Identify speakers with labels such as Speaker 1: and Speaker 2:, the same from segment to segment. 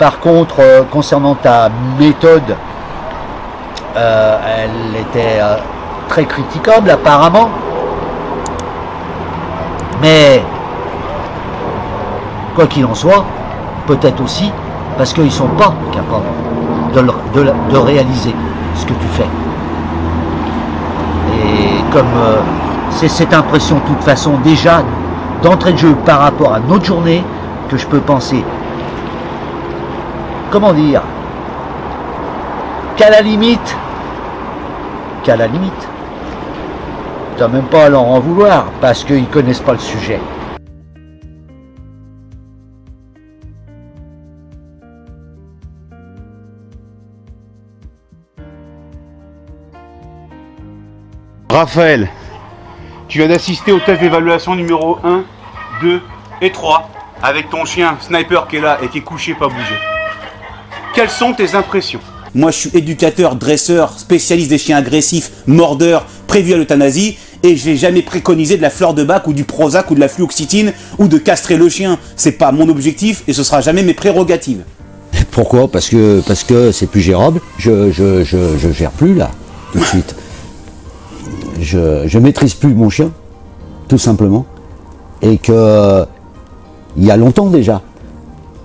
Speaker 1: Par contre, concernant ta méthode, elle était très critiquable apparemment. Mais, quoi qu'il en soit, peut-être aussi parce qu'ils ne sont pas capables de réaliser ce que tu fais. Et comme c'est cette impression de toute façon déjà d'entrée de jeu par rapport à notre journée que je peux penser, comment dire, qu'à la limite, tu n'as même pas à leur en vouloir parce qu'ils ne connaissent pas le sujet.
Speaker 2: Raphaël, tu viens d'assister au test d'évaluation numéro 1, 2 et 3 avec ton chien Sniper qui est là et qui est couché, pas bougé. Quelles sont tes impressions?
Speaker 3: Moi, je suis éducateur, dresseur, spécialiste des chiens agressifs, mordeurs, prévu à l'euthanasie, et je vais jamais préconiser de la fleur de bac ou du Prozac ou de la fluoxétine ou de castrer le chien. C'est pas mon objectif et ce sera jamais mes prérogatives.
Speaker 1: Pourquoi? Parce que c'est plus gérable. Je gère plus là, tout de suite. Je maîtrise plus mon chien, tout simplement. Et que il y a longtemps déjà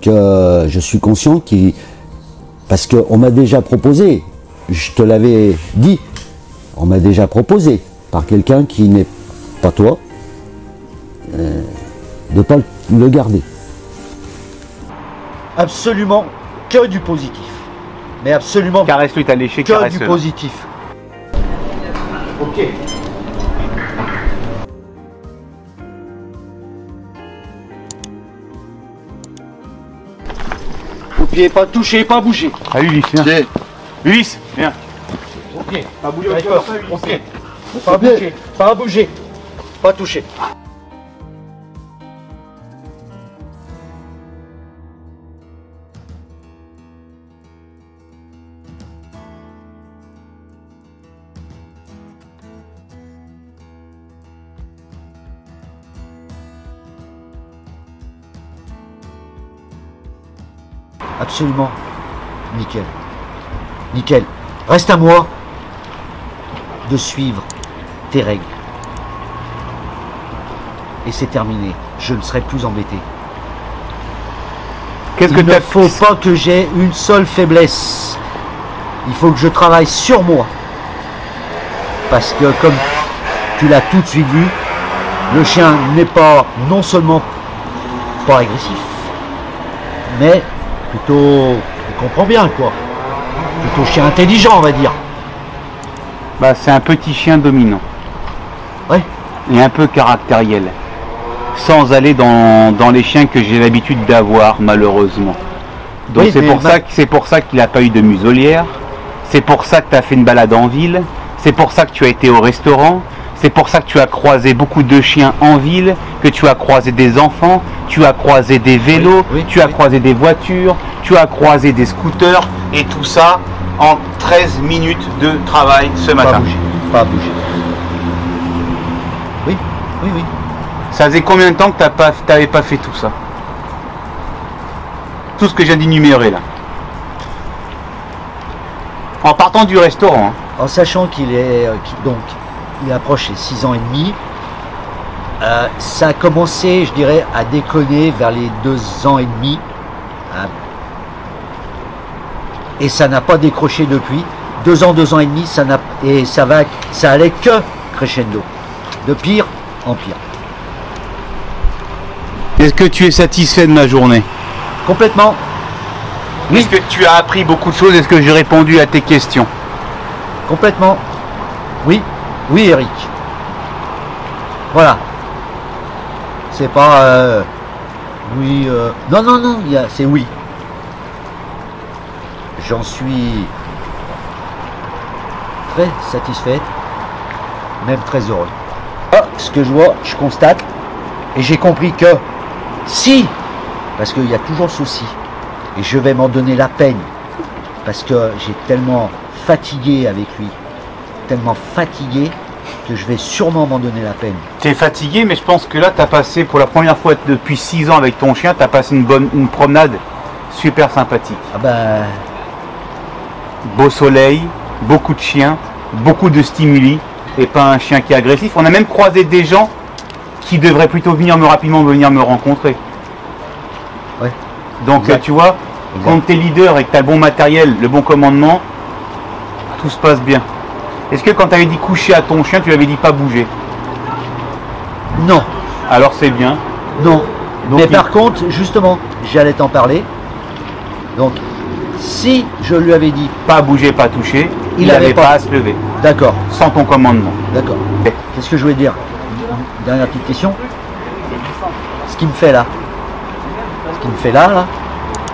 Speaker 1: que je suis conscient qu'il... Parce qu'on m'a déjà proposé, je te l'avais dit, on m'a déjà proposé par quelqu'un qui n'est pas toi, de ne pas le garder. Absolument que du positif. Mais absolument
Speaker 2: Caresse-lui, t'as léché,
Speaker 1: que
Speaker 2: caresse-le.
Speaker 1: du positif. Ok. N'oubliez pas de toucher, pas bouger.
Speaker 2: Ah Ulysse, viens. Ulysse, viens.
Speaker 1: Ok.
Speaker 2: Pas bouger,
Speaker 1: D'accord. Ok. Pas bouger, pas bouger, pas toucher. Absolument. Nickel. Nickel. Reste à moi de suivre tes règles. Et c'est terminé. Je ne serai plus embêté.
Speaker 2: Qu'est-ce que
Speaker 1: Il
Speaker 2: tu
Speaker 1: ne
Speaker 2: as
Speaker 1: faut pas que j'ai une seule faiblesse. Il faut que je travaille sur moi. Parce que comme tu l'as tout de suite vu, le chien n'est pas non seulement pas agressif, mais plutôt, tu comprends bien quoi, plutôt chien intelligent on va dire.
Speaker 2: Bah, c'est un petit chien dominant.
Speaker 1: Ouais.
Speaker 2: Et un peu caractériel. Sans aller dans les chiens que j'ai l'habitude d'avoir, malheureusement. Donc
Speaker 1: Oui,
Speaker 2: c'est pour ça qu'il n'a pas eu de muselière. C'est pour ça que tu as fait une balade en ville. C'est pour ça que tu as été au restaurant. C'est pour ça que tu as croisé beaucoup de chiens en ville, que tu as croisé des enfants, tu as croisé des vélos, tu as croisé des voitures, tu as croisé des scooters, et tout ça en 13 minutes de travail ce matin.
Speaker 1: Pas bouger. Oui, oui, oui.
Speaker 2: Ça faisait combien de temps que tu n'avais pas fait tout ça? Tout ce que je viens d'énumérer là. En partant du restaurant.
Speaker 1: En sachant qu'il est donc il approche les 6 ans et demi, ça a commencé, je dirais, à déconner vers les 2 ans et demi. Et ça n'a pas décroché depuis. 2 ans et demi, ça allait que crescendo. De pire en pire.
Speaker 2: Est-ce que tu es satisfait de ma journée?
Speaker 1: Complètement. Oui.
Speaker 2: Est-ce que tu as appris beaucoup de choses? Est-ce que j'ai répondu à tes questions?
Speaker 1: Complètement. Oui. Oui, Eric. Voilà. C'est pas... oui... non, non, non, c'est oui. J'en suis très satisfait, même très heureux. Ah, ce que je vois, je constate, et j'ai compris que si, parce qu'il y a toujours ce souci, et je vais m'en donner la peine, parce que j'ai tellement fatigué avec lui, tellement fatigué, que je vais sûrement m'en donner la peine.
Speaker 2: Tu es fatigué, mais je pense que là, tu as passé, pour la première fois depuis 6 ans avec ton chien, tu as passé une promenade super sympathique.
Speaker 1: Ah ben,
Speaker 2: Beau soleil, beaucoup de chiens, beaucoup de stimuli, et pas un chien qui est agressif. On a même croisé des gens qui devraient plutôt venir venir me rencontrer.
Speaker 1: ouais.
Speaker 2: Donc
Speaker 1: Exact.
Speaker 2: tu vois,
Speaker 1: Exact.
Speaker 2: quand tu es leader et que tu as le bon matériel, le bon commandement, tout se passe bien. Est-ce que quand tu avais dit coucher à ton chien, tu lui avais dit pas bouger?
Speaker 1: Non,
Speaker 2: Alors c'est bien.
Speaker 1: non.
Speaker 2: Donc,
Speaker 1: Mais
Speaker 2: il-
Speaker 1: par contre, justement, j'allais t'en parler. Donc, si je lui avais dit,
Speaker 2: Pas bouger, pas toucher, il
Speaker 1: Il avait
Speaker 2: n'avait
Speaker 1: pas-
Speaker 2: pas à se lever,
Speaker 1: d'accord,
Speaker 2: sans ton commandement.
Speaker 1: d'accord. Qu'est-ce que je voulais dire? Dernière petite question. Ce qu'il me fait là,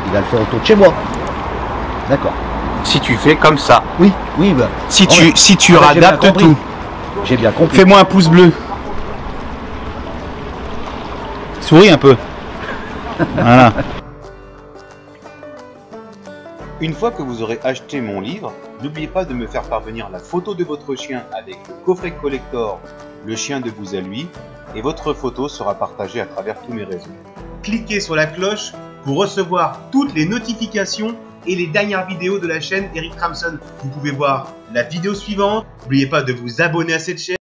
Speaker 1: il va le faire autour de chez moi. D'accord.
Speaker 2: Si tu fais comme ça,
Speaker 1: Oui, oui, bah.
Speaker 2: si
Speaker 1: Oh,
Speaker 2: tu,
Speaker 1: ouais.
Speaker 2: si tu
Speaker 1: Ah bah, j'ai bien
Speaker 2: radaptes
Speaker 1: compris.
Speaker 2: tout,
Speaker 1: J'ai bien compris.
Speaker 2: fais-moi un pouce bleu. Souris un peu. Voilà.
Speaker 3: Une fois que vous aurez acheté mon livre, n'oubliez pas de me faire parvenir la photo de votre chien avec le coffret collector Le chien de vous à lui, et votre photo sera partagée à travers tous mes réseaux. Cliquez sur la cloche pour recevoir toutes les notifications et les dernières vidéos de la chaîne Eric Kramson. Vous pouvez voir la vidéo suivante. N'oubliez pas de vous abonner à cette chaîne.